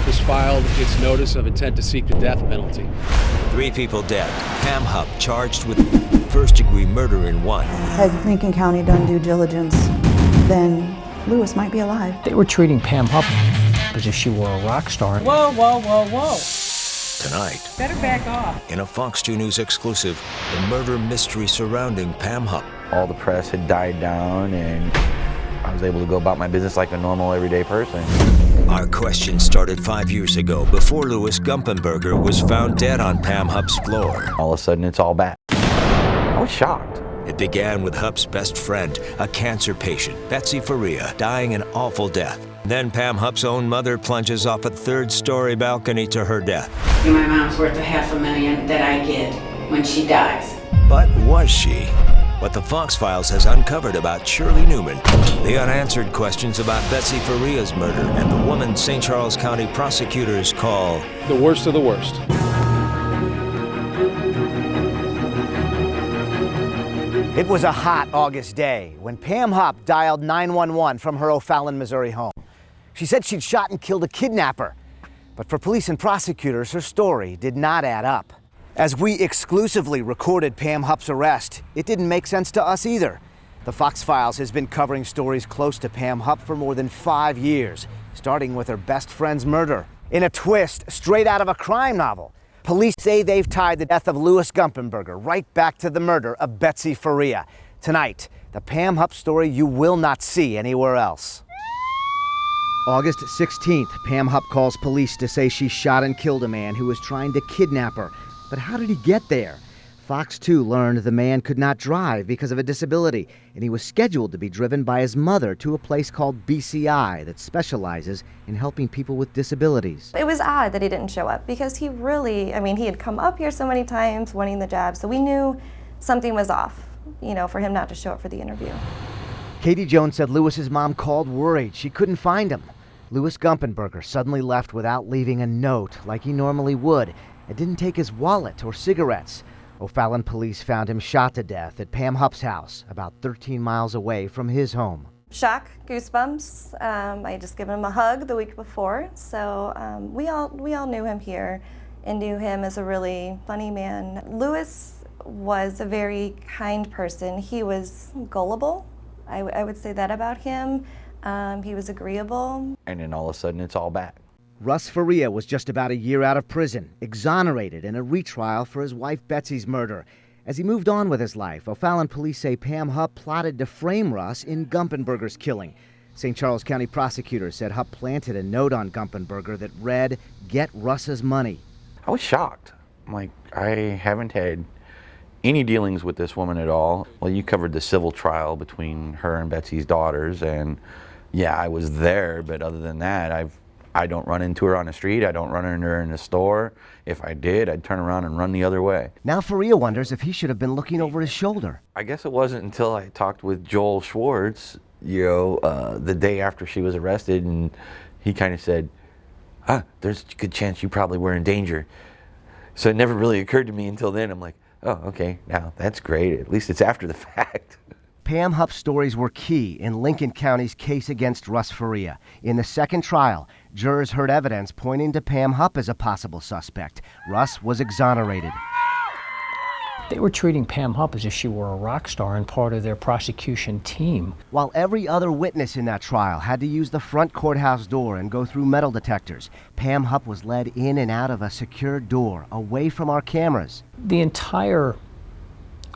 has filed its notice of intent to seek the death penalty. 3 people dead. Pam Hupp charged with first-degree murder in one. Had Lincoln County done due diligence, then Louis might be alive. They were treating Pam Hupp as if she were a rock star. Whoa, whoa, whoa, whoa. Tonight, Better back off. in a Fox 2 News exclusive, the murder mystery surrounding Pam Hupp. All the press had died down, and I was able to go about my business like a normal, everyday person. Our question started 5 years ago, before Louis Gumpenberger was found dead on Pam Hupp's floor. All of a sudden, it's all back. I was shocked. It began with Hupp's best friend, a cancer patient, Betsy Faria, dying an awful death. Then Pam Hupp's own mother plunges off a 3rd-story balcony to her death. My mom's worth $500,000 that I get when she dies. But was she? What the Fox Files has uncovered about Shirley Newman, the unanswered questions about Betsy Faria's murder, and the woman St. Charles County prosecutors call The worst of the worst. It was a hot August day when Pam Hupp dialed 911 from her O'Fallon, Missouri home. She said she'd shot and killed a kidnapper. But for police and prosecutors, her story did not add up. As we exclusively recorded Pam Hupp's arrest, it didn't make sense to us either. The Fox Files has been covering stories close to Pam Hupp for more than 5 years, starting with her best friend's murder. In a twist straight out of a crime novel, police say they've tied the death of Louis Gumpenberger right back to the murder of Betsy Faria. Tonight, the Pam Hupp story you will not see anywhere else. August 16th, Pam Hupp calls police to say she shot and killed a man who was trying to kidnap her. But how did he get there? Fox 2 learned the man could not drive because of a disability, and he was scheduled to be driven by his mother to a place called BCI that specializes in helping people with disabilities. It was odd that he didn't show up because he had come up here so many times wanting the job, so we knew something was off, for him not to show up for the interview. Katie Jones said Louis's mom called worried she couldn't find him. Louis Gumpenberger suddenly left without leaving a note like he normally would, and didn't take his wallet or cigarettes. O'Fallon police found him shot to death at Pam Hupp's house, about 13 miles away from his home. Shock, goosebumps. I had just given him a hug the week before, so we all knew him here and knew him as a really funny man. Louis was a very kind person. He was gullible. I would say that about him. He was agreeable. And then all of a sudden, it's all back. Russ Faria was just about a year out of prison, exonerated in a retrial for his wife Betsy's murder. As he moved on with his life, O'Fallon police say Pam Hupp plotted to frame Russ in Gumpenberger's killing. St. Charles County prosecutors said Hupp planted a note on Gumpenberger that read, "Get Russ's money." I was shocked. I'm like, I haven't had any dealings with this woman at all. Well, you covered the civil trial between her and Betsy's daughters, and yeah, I was there, but other than that, I don't run into her on the street. I don't run into her in the store. If I did, I'd turn around and run the other way. Now Faria wonders if he should have been looking over his shoulder. I guess it wasn't until I talked with Joel Schwartz, the day after she was arrested, and he kind of said, there's a good chance you probably were in danger. So it never really occurred to me until then. I'm like, oh, okay, now that's great. At least it's after the fact. Pam Hupp's stories were key in Lincoln County's case against Russ Faria. In the second trial, jurors heard evidence pointing to Pam Hupp as a possible suspect. Russ was exonerated. They were treating Pam Hupp as if she were a rock star and part of their prosecution team. While every other witness in that trial had to use the front courthouse door and go through metal detectors, Pam Hupp was led in and out of a secured door, away from our cameras. The entire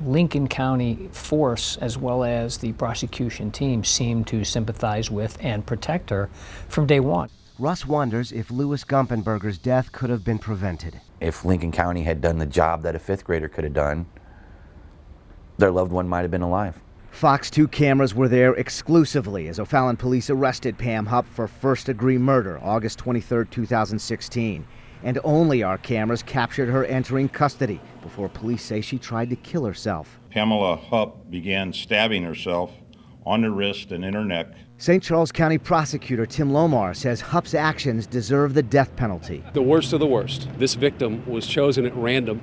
Lincoln County force, as well as the prosecution team, seemed to sympathize with and protect her from day one. Russ wonders if Louis Gumpenberger's death could have been prevented. If Lincoln County had done the job that a 5th grader could have done, their loved one might have been alive. Fox 2 cameras were there exclusively as O'Fallon police arrested Pam Hupp for first-degree murder, August 23, 2016. And only our cameras captured her entering custody before police say she tried to kill herself. Pamela Hupp began stabbing herself on the wrist and in her neck. St. Charles County prosecutor Tim Lomar says Hupp's actions deserve the death penalty. The worst of the worst. This victim was chosen at random,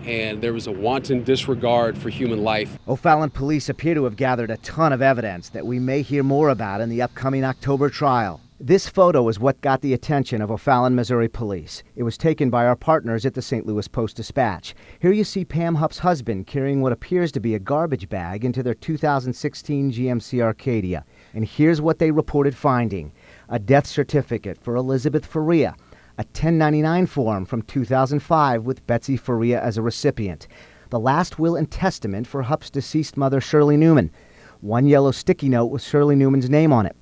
and there was a wanton disregard for human life. O'Fallon police appear to have gathered a ton of evidence that we may hear more about in the upcoming October trial. This photo is what got the attention of O'Fallon, Missouri police. It was taken by our partners at the St. Louis Post-Dispatch. Here you see Pam Hupp's husband carrying what appears to be a garbage bag into their 2016 GMC Arcadia. And here's what they reported finding: a death certificate for Elizabeth Faria, a 1099 form from 2005 with Betsy Faria as a recipient, the last will and testament for Hupp's deceased mother, Shirley Newman, one yellow sticky note with Shirley Newman's name on it,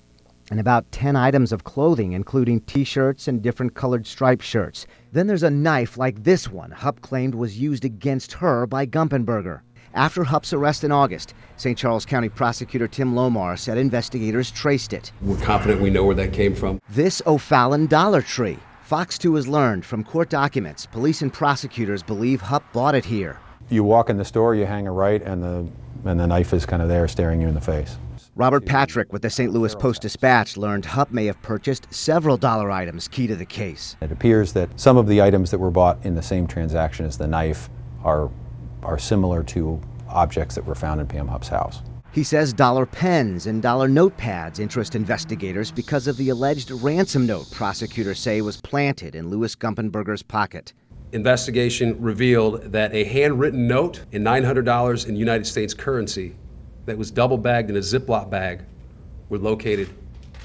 and about 10 items of clothing, including T-shirts and different colored striped shirts. Then there's a knife like this one Hupp claimed was used against her by Gumpenberger. After Hupp's arrest in August, St. Charles County Prosecutor Tim Lomar said investigators traced it. We're confident we know where that came from. This O'Fallon Dollar Tree. Fox 2 has learned from court documents police and prosecutors believe Hupp bought it here. You walk in the store, you hang a right, and the knife is kind of there staring you in the face. Robert Patrick with the St. Louis Post-Dispatch learned Hupp may have purchased several dollar items key to the case. It appears that some of the items that were bought in the same transaction as the knife are similar to objects that were found in Pam Hupp's house. He says dollar pens and dollar notepads interest investigators because of the alleged ransom note prosecutors say was planted in Louis Gumpenberger's pocket. Investigation revealed that a handwritten note and $900 in United States currency that was double bagged in a Ziploc bag were located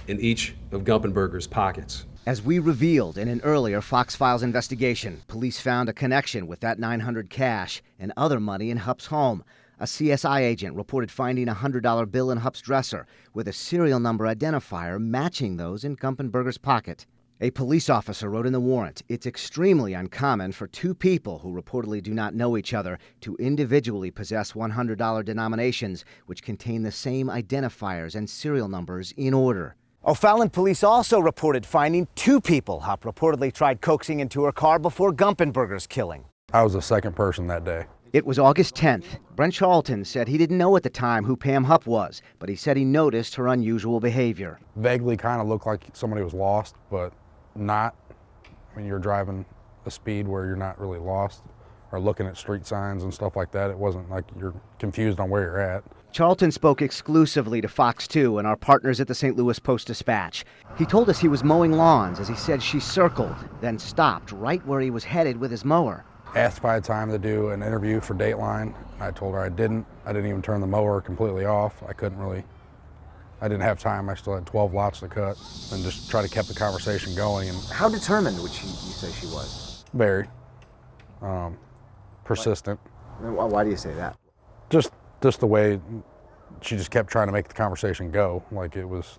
in each of Gumpenberger's pockets. As we revealed in an earlier Fox Files investigation, police found a connection with that $900 cash and other money in Hupp's home. A CSI agent reported finding a $100 bill in Hupp's dresser with a serial number identifier matching those in Gumpenberger's pocket. A police officer wrote in the warrant, it's extremely uncommon for two people who reportedly do not know each other to individually possess $100 denominations which contain the same identifiers and serial numbers in order. O'Fallon police also reported finding two people Hupp reportedly tried coaxing into her car before Gumpenberger's killing. I was the second person that day. It was August 10th. Brent Charlton said he didn't know at the time who Pam Hupp was, but he said he noticed her unusual behavior. Vaguely kind of looked like somebody was lost, but not. I mean, you're driving a speed where you're not really lost or looking at street signs and stuff like that. It wasn't like you're confused on where you're at. Charlton spoke exclusively to Fox 2 and our partners at the St. Louis Post-Dispatch. He told us he was mowing lawns as he said she circled, then stopped right where he was headed with his mower. Asked if I had time to do an interview for Dateline. I told her I didn't. I didn't even turn the mower completely off. I didn't have time. I still had 12 lots to cut and just try to keep the conversation going. And how determined would you say she was? Very. Persistent. Why do you say that? Just the way she just kept trying to make the conversation go. Like it was,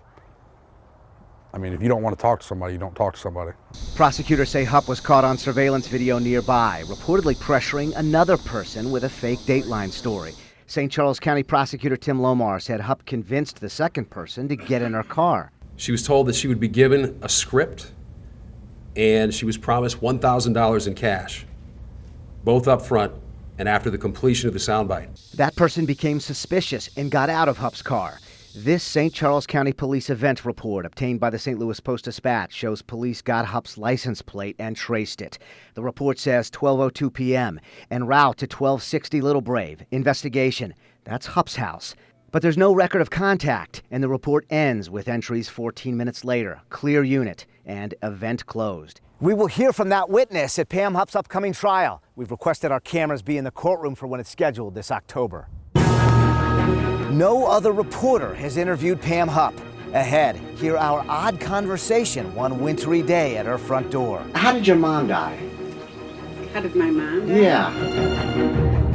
I mean, if you don't want to talk to somebody, you don't talk to somebody. Prosecutors say Hupp was caught on surveillance video nearby, reportedly pressuring another person with a fake Dateline story. St. Charles County Prosecutor Tim Lomar said Hupp convinced the second person to get in her car. She was told that she would be given a script and she was promised $1,000 in cash, both up front and after the completion of the soundbite. That person became suspicious and got out of Hupp's car. This St. Charles County Police event report obtained by the St. Louis Post-Dispatch shows police got Hupp's license plate and traced it. The report says 12:02 p.m. en route to 1260 Little Brave. Investigation. That's Hupp's house. But there's no record of contact, and the report ends with entries 14 minutes later. Clear unit and event closed. We will hear from that witness at Pam Hupp's upcoming trial. We've requested our cameras be in the courtroom for when it's scheduled this October. No other reporter has interviewed Pam Hupp. Ahead, hear our odd conversation one wintry day at her front door. How did your mom die? How did my mom die? Yeah.